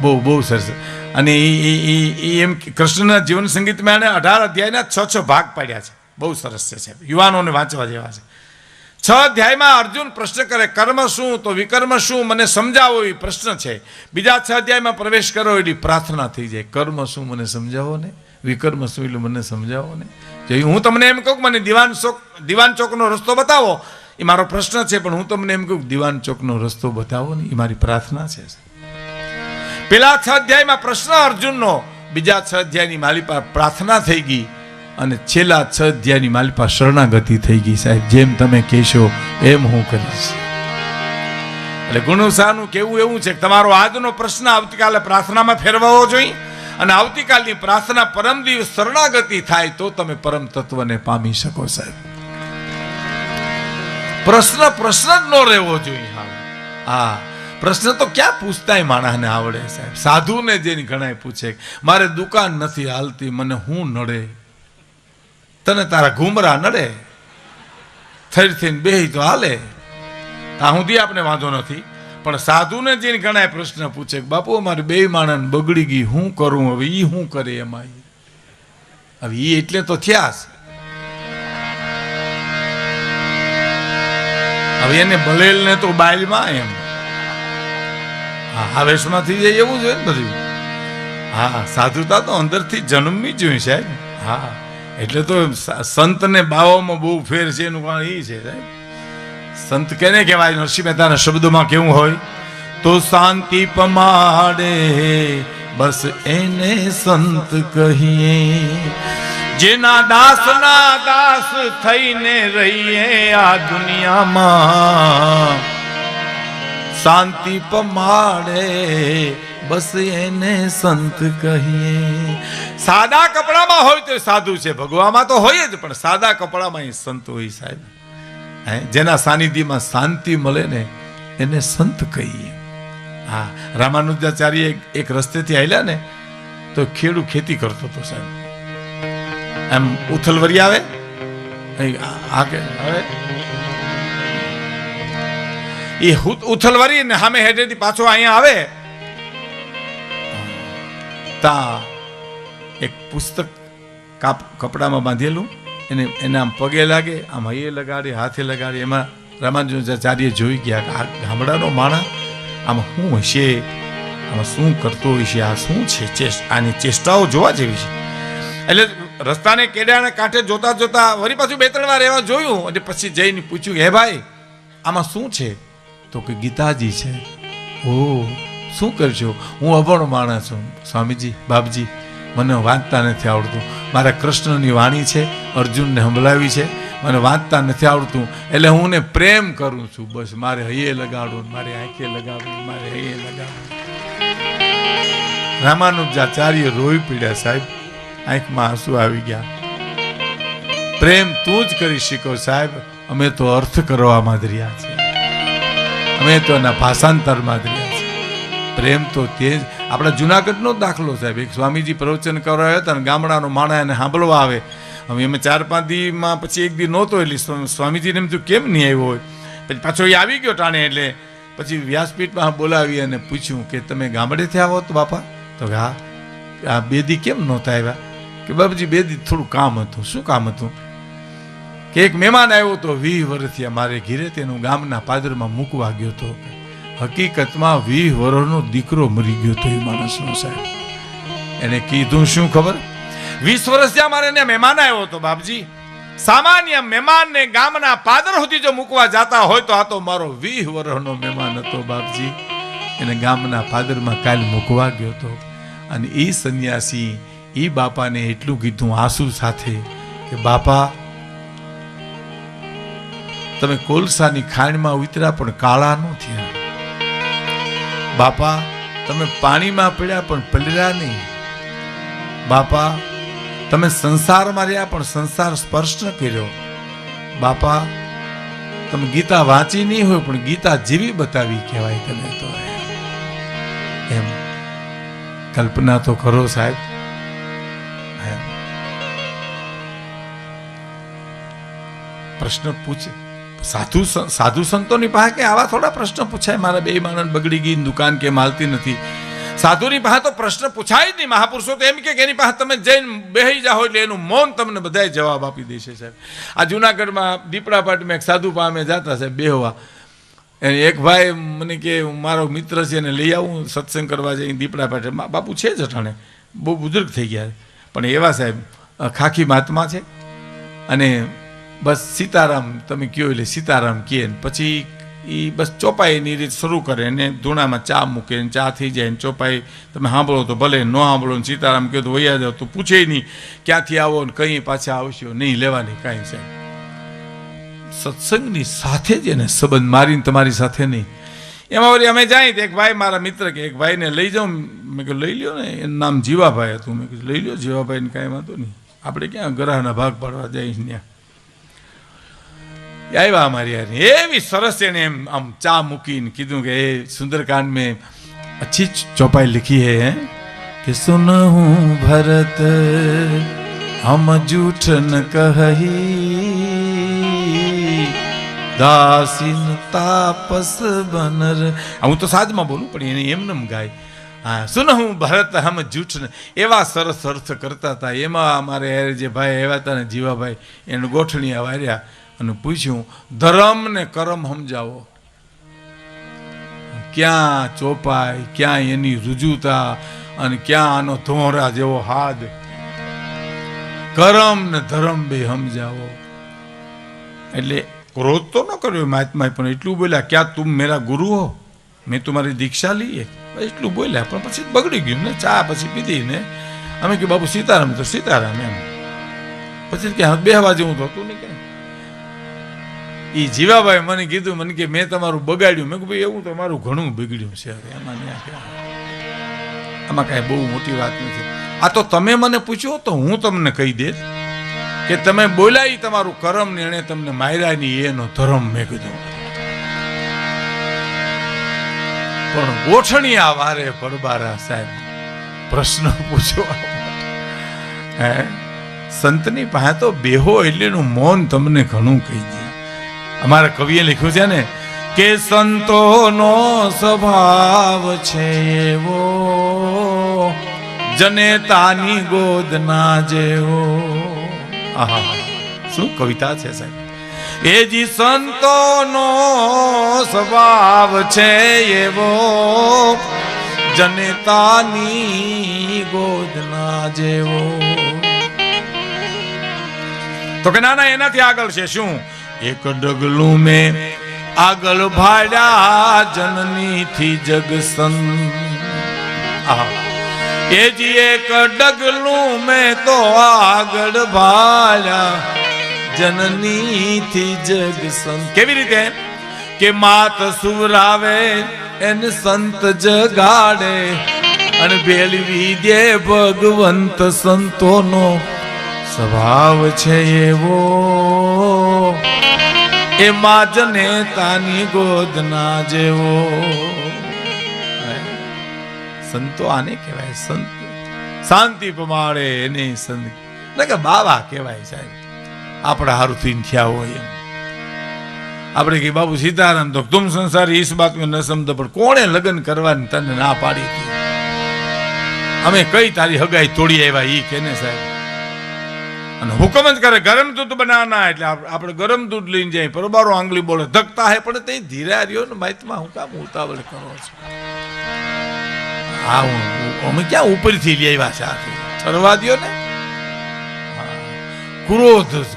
બહુ બહુ સરસ. અને એ એમ કૃષ્ણના જીવન સંગીતમાં એને 18 અધ્યાયના 6 ભાગ પાડ્યા છે. બહુ સરસ છે સાહેબ, યુવાનોને વાંચવા જેવા છે. 6 અધ્યાયમાં અર્જુન પ્રશ્ન કરે કર્મ શું તો વિકર્મ શું મને સમજાવો એ પ્રશ્ન છે. બીજા 6 અધ્યાયમાં પ્રવેશ કરો એટલે પ્રાર્થના થઈ જાય. કર્મ શું મને સમજાવો ને, વિકર્મ શું એટલે મને સમજાવો ને. જો હું તમને એમ કહું મને દિવાન ચોકનો રસ્તો બતાવો એ મારો પ્રશ્ન છે, પણ હું તમને એમ કહું દિવાન ચોકનો રસ્તો બતાવો ને એ મારી પ્રાર્થના છે. પેલા 6 અધ્યાયમાં પ્રશ્ન અર્જુનનો, બીજા 6 અધ્યાયની મારી પાસે પ્રાર્થના થઈ ગઈ અને છેલ્લા 6 અધ્યાયની મારી પાસે શરણાગતિ થઈ ગઈ. સાહેબ જેમ તમે કહેશો એમ હું કરીશ. એટલે ગુણુસાનું કેવું એવું છે કે તમારો આજનો પ્રશ્ન આવતીકાલે પ્રાર્થનામાં ફેરવવો જોઈએ, અને આવતીકાલની પ્રાર્થના પરમ દિવસ શરણાગતિ થાય તો તમે પરમ તત્વને પામી શકો સાહેબ. પ્રશ્ન જ ન રહેવો જોઈએ. હા, પ્રશ્ન તો ક્યાં પૂછતાય માણસને આવડે સાહેબ. સાધુને જેની ઘણા પૂછે મારે દુકાન નથી હાલતી, મને હું નડે? તને તારા ઘૂમરા નડે? થઈ થઈને બેહી તો હાલે, ત્યાં સુધી આપણે વાંધો નથી. પણ સાધુને જેને ઘણા પ્રશ્ન પૂછે બાપુ અમારે બે માણસ બગડી ગઈ, હું કરું હવે? ઈ શું કરે એમાં? હવે ઈ એટલે તો થયા છે. હવે એને ભલેલ ને તો બાયલમાં એમ આવેશમાં થઈ જાય એવું જોઈએ ને બધું. હા, સાધુતા તો અંદરથી જન્મવી જોઈએ સાહેબ. હા, એટલે તો સંત ને બાવામાં બહુ ફેર છે. એનું કારણ એ છે સાહેબ, સંત કેને કહેવાય? નરસિંહ મહેતાના શબ્દોમાં કેવું હોય? તો શાંતિ પમાડે બસ એને સંત કહીએ, જેના દાસના દાસ થઈને રહીએ આ દુનિયામાં. શાંતિ પમાડે બસ એને સંત કહીએ. સાદા કપડામાં હોય તો સાધુ છે, ભગવામાં તો હોય જ, પણ સાદા કપડામાં એ સંત હોય સાહેબ. જેના સાનિધ્યમાં શાંતિ મળે ને એને સંત કહીએ. હા, રામાનુજાચાર્ય એક રસ્તેથી આવેલા ને તો ખેડૂ ખેતી કરતો હતો સાહેબ. એમ ઉથલવરી આવે હવે એ ઉથલવરી ને સામે હેઠેથી પાછો અહીંયા આવે તા એક પુસ્તક કપડામાં બાંધેલું એને આમ પગે લાગે, આમ હૈયે લગાડે, હાથે લગાડે. એમાં રામાનુજાચાર્ય જોઈ ગયા કે આ ગામડાનો માણસ આમાં શું હશે, આમાં શું કરતો હશે, આ શું છે? આની ચેષ્ટાઓ જોવા જેવી છે. એટલે રસ્તાને કેડાને કાંઠે જોતા જોતા વળી પાછું 2-3 વાર એવા જોયું, અને પછી જઈને પૂછ્યું હે ભાઈ આમાં શું છે? તો કે ગીતાજી છે. ઓ, શું કરશો? હું અભણ માણસ છું સ્વામીજી, બાપજી મને વાંચતા નથી આવડતું. મારા કૃષ્ણની વાણી છે, અર્જુનને સંભળાવી છે, મને વાંચતા નથી આવડતું, એટલે હું ને પ્રેમ કરું છું. બસ મારે હૈયે લગાડું, મારે આંખે લગાડું, મારે હૈયે લગાડું. રામાનુજાચાર્ય રોઈ પડ્યા સાહેબ, આંખમાં આંસુ આવી ગયા. પ્રેમ તું જ કરી શીખો સાહેબ, અમે તો અર્થ કરવામાં જ રહ્યા છીએ, અમે તો એના ભાષાંતરમાં જ રહ્યા છીએ. પ્રેમ તો તે જ. આપણા જુનાગઢનો દાખલો સાહેબ, એક સ્વામીજી પ્રવચન કરાવ્યા હતા ને ગામડાનો માણસ એને સાંભળવા આવે. હવે અમે 4-5 દીમાં પછી એક દી નહોતો, એટલે સ્વામીજીને એમ થયું કેમ નહીં આવ્યો હોય. પછી પાછો એ આવી ગયો ટાણે, એટલે પછી વ્યાસપીઠમાં બોલાવી અને પૂછ્યું કે તમે ગામડેથી આવો તો બાપા? તો હા. આ 2 દી કેમ નહોતા આવ્યા? કે બાપજી 2 દી થોડું કામ હતું. શું કામ હતું? કે એક મહેમાન આવ્યો તો 20 વર્ષથી અમારે ઘીરે, તેનું ગામના પાદરમાં મૂકવા ગયો હતો. હકીકતમાં 20 વર્ષનો દીકરો મરી ગયો હતો એ માણસનો સાહેબ. એને કીધું શું ખબર? 20 વર્ષ જ્યાં મારે એને મહેમાન આવ્યો હતો બાપજી. સામાન્ય મહેમાનને ગામના પાદર સુધી જો મૂકવા જતા હોય તો આ તો મારો 20 વર્ષનો મહેમાન હતો બાપજી. એને ગામના પાદરમાં કાલ મૂકવા ગયો હતો. અને એ સંન્યાસી એ બાપાને એટલું કીધું આંસુ સાથે કે બાપા તમે કોલસાની ખાણમાં ઉતર્યા પણ કાળા ન થયા. બાપા તમે પાણીમાં પડ્યા પણ પલળ્યા નહીં. બાપા તમે સંસારમાં રહ્યા પણ સંસાર સ્પર્શ ન કર્યો. બાપા તમે ગીતા વાંચી નહીં હોય પણ ગીતા જીવી બતાવી કહેવાય તમે તો. એમ કલ્પના તો કરો સાહેબ. પ્રશ્ન પૂછે સાધુ સંતોની પાસે કે આવા થોડા પ્રશ્ન પૂછાય? મારા 2 માણસ બગડી ગઈ, દુકાન કેમ હાલતી નથી? સાધુની પાસે તો પ્રશ્ન પૂછાય જ નહીં. મહાપુરુષો તો એમ કે એની પાસે તમે જઈને બેહી જાઓ એટલે એનું મૌન તમને બધાય જવાબ આપી દેશે સાહેબ. આ જુનાગઢમાં દીપડા પાટમાં એક સાધુ પામે જતા સાહેબ બેહવા. એક ભાઈ મને કે મારો મિત્ર છે એને લઈ આવું સત્સંગ કરવા જઈને દીપડા પાટે. બાપુ છે જ અટાણે, બહુ બુઝુર્ગ થઈ ગયા પણ એવા સાહેબ ખાખી મહાત્મા છે. અને બસ સીતારામ તમે કયો એટલે સીતારામ કહે. પછી એ બસ ચોપાઈની રીત શરૂ કરે ને ધૂણામાં ચા મૂકે ને ચા થઈ જાય ને ચોપાઈ તમે સાંભળો તો ભલે, ન સાંભળો ને સીતારામ કહો તો વૈયા જાઓ તો પૂછે નહીં ક્યાંથી આવો ને કંઈ પાછા આવશો નહીં લેવાની કાંઈ સાહેબ. સત્સંગની સાથે જ એને સંબંધ, મારીને તમારી સાથે નહીં. એમાં વળી અમે જાય તો એક ભાઈ મારા મિત્ર કે એક ભાઈને લઈ જાઉં. મેં કહ્યું લઈ લ્યો ને, એનું નામ જીવાભાઈ હતું. મેં કીધું લઈ લ્યો જીવાભાઈને કાંઈ વાંધો નહીં, આપણે ક્યાં ગ્રહના ભાગ પાડવા જઈએ ત્યાં. આવ્યા અમારી યાર, એવી સરસ એને એમ આમ ચા મૂકીને કીધું કે એ સુંદરકાંડ મેં अच्छी चौपाई लिखी है कि सुन हूँ भरत हम जूठ न कही दासीन तापस बनर. હું તો સાદમાં બોલું પણ એને એમને ગાય. હા, સુન હું ભરત હમ જૂઠ ન, એવા સરસ અર્થ કરતા હતા. એમાં અમારે જે ભાઈ આવ્યા હતા ને જીવાભાઈ, એને ગોઠણી વાર્યા અને પૂછ્યું ધર્મ ને કરમ સમજાવો. ક્યાં ચોપાઈ, ક્યાં એની રુજુતા અને ક્યાં આનો ધોરા જેવો હાથ. કરમ ને ધર્મ બે સમજાવો. એટલે ક્રોધ તો ન કર્યો મહાત્માએ, પણ એટલું બોલ્યા ક્યાં તુમ મેરા ગુરુ હો, મેં તમારી દીક્ષા લઈએ, એટલું બોલ્યા. પણ પછી બગડી ગયું ને, ચા પછી પીધી ને અમે કે બાપુ સીતારામ તો સીતારામ એમ. પછી કે બેહવા જેવું તો હતું નહીં. એ જીવાભાઈ મને કીધું, મને કે મેં તમારું બગાડ્યું. મેં કહ્યું ભાઈ એવું તો મારું ઘણું બગડ્યું છે. આમાં કાંઈ બહુ મોટી વાત નથી. આ તો તમે મને પૂછ્યો તો હું તમને કહી દે કે તમે બોલાય તમારું કરમ ને એને તમને માર્યા ની એનો ધર્મ. મેં કીધું પણ ગોઠણિયા વારે પરબારા સાહેબ પ્રશ્ન પૂછવા હે સંતની પાસે તો બેહો એટલેનું મૌન તમને ઘણું કહી દે. અમારા કવિએ લખ્યું છે ને કે સંતોનો સ્વભાવ છે એવો જનેતાની ગોદ ના જેવો. આહા, શું કવિતા છે સાહેબ. એ જી સંતોનો સ્વભાવ છે એવો જનેતાની ગોદ ના જેવો. તો કે ના ના, એનાથી આગળ છે શું? એક ડગલું મેં આગળ ભાડ્યા જનની થી જગસન. એ જી એક ડગલું મેં તો આગળ ભાડ્યા જનની થી જગસન. કેવી રીતે? કે માત સુરાવે એને સંત જગાડે અને ભેળવી દે ભગવંત. સંતોનો સ્વભાવ છે એવો એ માં જનેતાની ગોદ ના જેવો. સંતો આને કહેવાય સંત, શાંતિ પમાડે એને સંત કે બાવા કહેવાય સાહેબ. આપણા હારું થઈને થયા હોય એમ. આપણે કે બાબુ સીતારામ તો તુમ સંસારી ઇસ બાત મેં ન સમજો. પણ કોણે લગ્ન કરવાની તને ના પાડી હતી? અમે કઈ તારી હગાઈ તોડી આવ્યા ઈ કેને સાહેબ. અને હુકમ જ કરે ગરમ દૂધ બનાવના, એટલે આપણે ગરમ દૂધ લઈને જાય. પરબારો આંગળી બોલે ધકતા હે પણ તે ધીરા રહ્યો ને માહિતમાં હું કામ ઉતાવળ કરો છો? હા, અમે ક્યાં ઉપરથી લઈ આવ્યા છે? ઠરવા દો ને.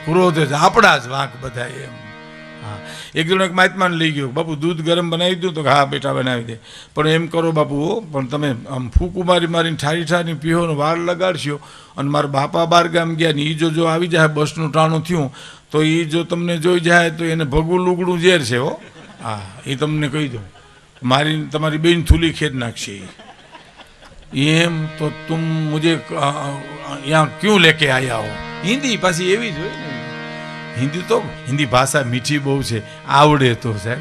ક્રોધ જ આપણા જ વાંક બધા એમ. હા, એક જણ એક મહાત્માને લઈ ગયો, બાપુ દૂધ ગરમ બનાવી દઉં? તો હા બેટા બનાવી દે, પણ એમ કરો બાપુ પણ તમે આમ ફૂકું મારીને ઠારી ઠારી પીવો ને વાર લગાડશો. અને મારા બાપા બાર ગામ ગયા ને એ જો આવી જાય બસનું ટાણું થયું તો એ જો તમને જોઈ જાય તો એને ભગવું લુગડું ઝેર છે હો. હા, એ તમને કહી દઉં, મારી તમારી બેન થૂલી ખેદ નાખશે એમ. તો તુમ મુझे यहाँ क्यों लेके आया हो? હિન્દી પાછી એવી જ હોય ને. હિન્દી ભાષા મીઠી બહુ છે, આવડે તો સાહેબ.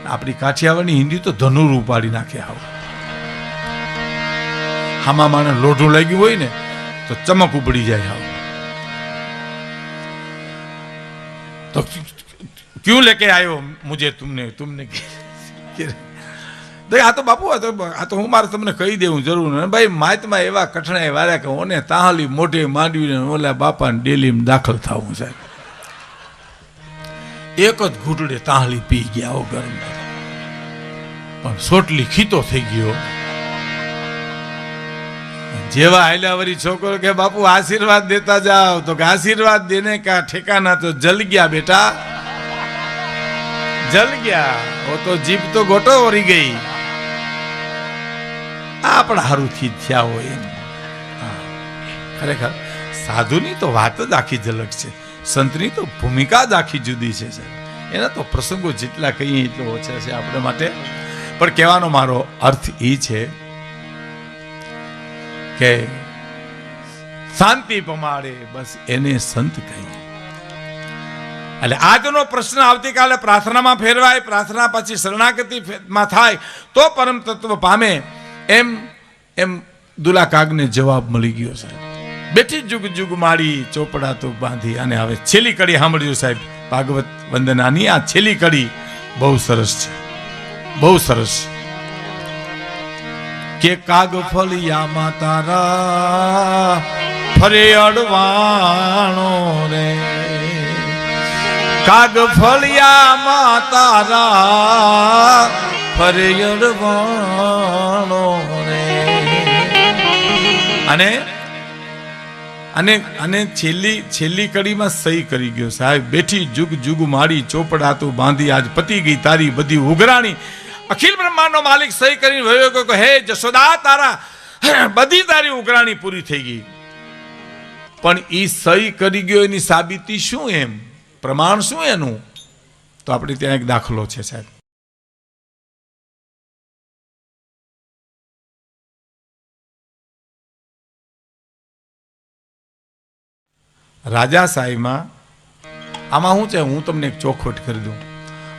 આપણી કાઠિયાવાડની હિન્દી તો ધનુર ઉપાડી નાખે. આવ હામાં માને લોઢું લાગ્યું હોય ને તો ચમક ઉપડી જાય. આવ તો ક્યું લેકે આયો મુझे तुमने આ તો બાપુ આ તો હું મારે તમને કહી દેવું જરૂર ને ભાઈ. માતમાં એવા કઠણાઈ વાળા કે ઓને તાહલી મોઢે માંડવીને ઓલા બાપાને ડેલીમાં દાખલ થવું સાહેબ. એક જ ઘૂંટડે તાહલી પી ગયા ગરમ, પણ સોટલી ખીતો થઈ ગયો. જેવા હાલ્યા વળી છોકરો કે બાપુ આશીર્વાદ દેતા જાઓ, તો કે આશીર્વાદ દેને કા ઠેકાના તો જલ ગયા બેટા, જલ ગયા. वो तो जीप तो गोटो वरी गई. આપણા હારું થી થયા હોય એમ. ખરેખર સાધુની તો વાત જ આખી ઝલક છે, સંતની તો ભૂમિકા જ આખી જુદી છે. એના તો પ્રસંગો જેટલા કહીએ એટલો ઓછા છે આપણા માટે. પણ કહેવાનો મારો અર્થ એ છે કે શાંતિ પમાડે બસ એને સંત કહીએ. એટલે આજનો પ્રશ્ન આવતીકાલે પ્રાર્થનામાં ફેરવાય, પ્રાર્થના પછી શરણાગતિમાં થાય તો પરમ તત્વ પામે, એમ એમ દુલા કાગને જવાબ મળી ગયો સાહેબ. બેઠી જુગ જુગ માડી ચોપડા તો બાંધી. અને હવે છેલ્લી કડી સાંભળ્યું સાહેબ, ભાગવત વંદનાની આ છેલ્લી કડી બહુ સરસ છે, બહુ સરસ કે કાગ ફળિયામાં તારા ફરે અડવાણો રે, કાગ ફળિયામાં તારા ફરે અડવાણો રે. અને અને અને છેલ્લી કડીમાં સહી કરી ગયો સાહેબ. બેઠી જુગ જુગ માડી ચોપડા તું બાંધી, આજ પતી ગઈ તારી બધી ઉઘરાણી. અખિલ બ્રહ્માંડનો માલિક સહી કરીને વયો ગયો કે હે જશોદા, તારા બધી તારી ઉઘરાણી પૂરી થઈ ગઈ. પણ એ સહી કરી ગયો એની સાબિતી શું, એમ પ્રમાણ શું એનું? તો આપણે ત્યાં એક દાખલો છે સાહેબ. રાજા સાહેબમાં આમાં શું છે, હું તમને એક ચોખવટ કરી દઉં.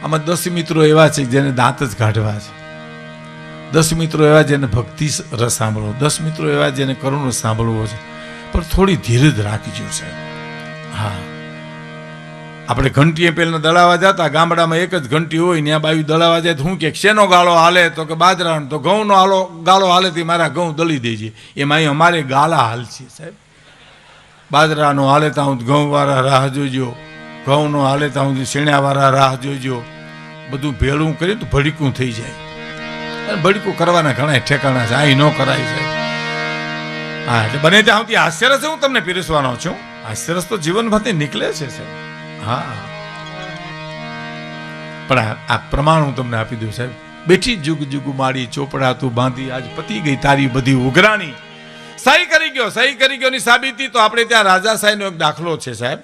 આમાં 10 મિત્રો એવા છે જેને દાંત જ કાઢવા છે, 10 મિત્રો એવા જેને ભક્તિ રસ સાંભળવો, 10 મિત્રો એવા જેને કરુણ રસ સાંભળવો છે. પણ થોડી ધીરજ રાખજો સાહેબ. હા, આપણે ઘંટીએ પહેલા દળાવા જતા, ગામડામાં એક જ ઘંટી હોય, ત્યાં બાયું દળાવા જાય તો હું કે શેનો ગાળો હાલે, તો કે બાજરાનો. તો ઘઉંનો ગાળો હાલે તે મારા ઘઉં દળી દેજે. એમાં અમારે ગાળા હાલ છે સાહેબ. બાજરાનો હાલે તો હું ઘઉંવાળા રાહ જોઈજો, ઘઉંનો હાલે તો હું શેણાવાળા રાહ જોઈજો. બધું ભેળું કરી તો ભડીકું થઈ જાય. ભડીકું કરવાના ઘણા ઠેકાણા છે, અહીં ન કરાય છે. હા, એટલે બને ત્યાં સુધી હાસ્યરસ હું તમને પીરસવાનો છું. હાસ્યરસ તો જીવનમાંથી નીકળે છે સાહેબ. હા, પણ આ પ્રમાણ હું તમને આપી દઉં સાહેબ. બેઠી જુગ જુગ માડી ચોપડા તું બાંધી, આજ પતી ગઈ તારી બધી ઉઘરાણી. સહી કરી ગયો, સહી કરી ગયો ની સાબિતી તો આપણે ત્યાં રાજા સાહેબનો એક દાખલો છે સાહેબ,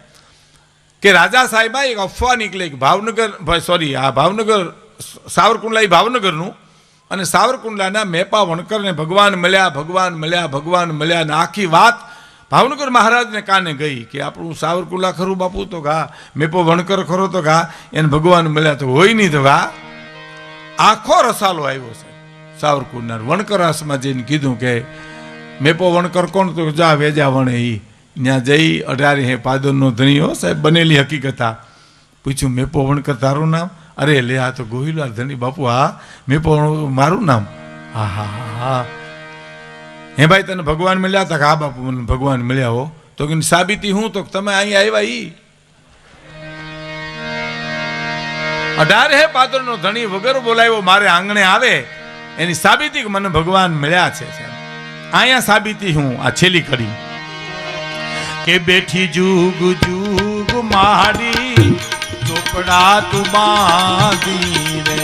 કે રાજા સાહેબમાં એક અફવા નીકળે કે ભાવનગર, આ ભાવનગર સાવરકુંડલા ભાવનગરનું, અને સાવરકુંડલાના મેપા વણકરને ભગવાન મળ્યા, ભગવાન મળ્યા, ભગવાન મળ્યા. અને આખી વાત ભાવનગર મહારાજને કાને ગઈ કે આપણું સાવરકુંડલા ખરું બાપુ? તો ઘા મેપો વણકર ખરો? તો ઘા એને ભગવાન મળ્યા. તો હોય નહીં તો ઘા આખો રસાલો આવ્યો સાહેબ સાવરકુંડલા. વણકર આસમાં જઈને કીધું કે મેપો વણકર કોણ? તો જા વેજા વણે. એ ત્યાં જઈ 18 હે પાદરનો ધણીઓ સાહેબ, બનેલી હકીકત. પૂછ્યું મેપો વણકર તારું નામ? અરે લે, આ તો ગોહિલવાર ધણી બાપુ. હા, મેપો મારું નામ? હા હા હા. હે ભાઈ, તને ભગવાન મળ્યા હતા? હા બાપુ, મને ભગવાન મળ્યા હો. તો કે સાબિતી હું? તો તમે અહીં આવ્યા. ઈ 18 હે પાદરનો ધણી વગર બોલાવ્યો મારે આંગણે આવે, એની સાબિતી કે મને ભગવાન મળ્યા છે સાહેબ. અહીંયા સાબિતી હું આ છેલ્લી કડી કે બેઠી જુગ જુગ માડી ચોપડા તું બાંધી રે.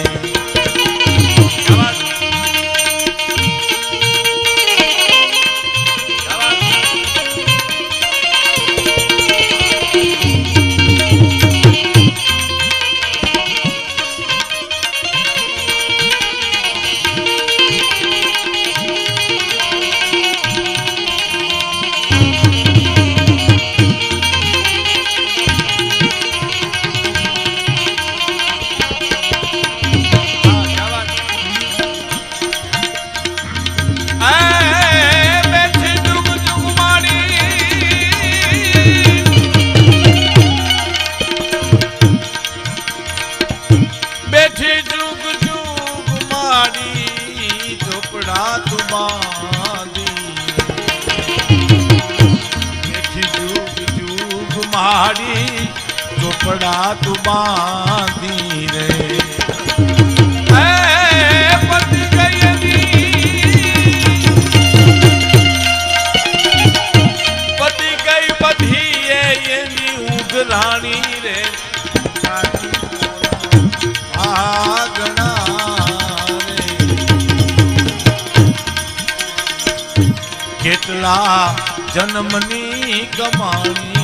ચોપડા તું બાંધી રે. પતિ ગઈ બધી એની ઉઘરાણી રે. કેટલા જન્મની કમાણી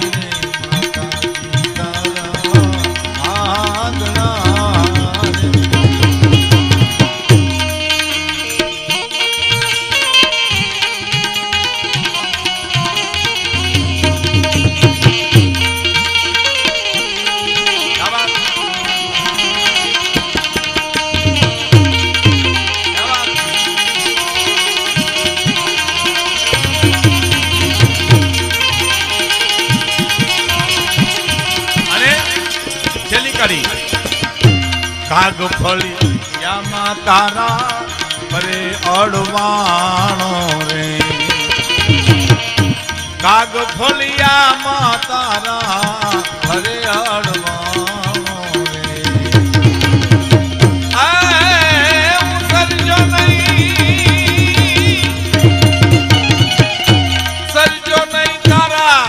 ફળિયામાં તારા પરે અડવાણો રે કાગ ફળિયામાં તારા પરે અડવાણો રે હું સરજો નહીં તારા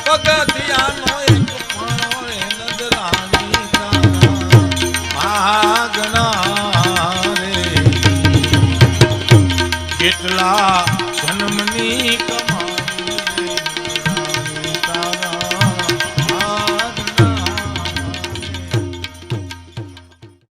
પગથિયાનો એક પાણો રે નજરાણી તારા કેટલા જન્મની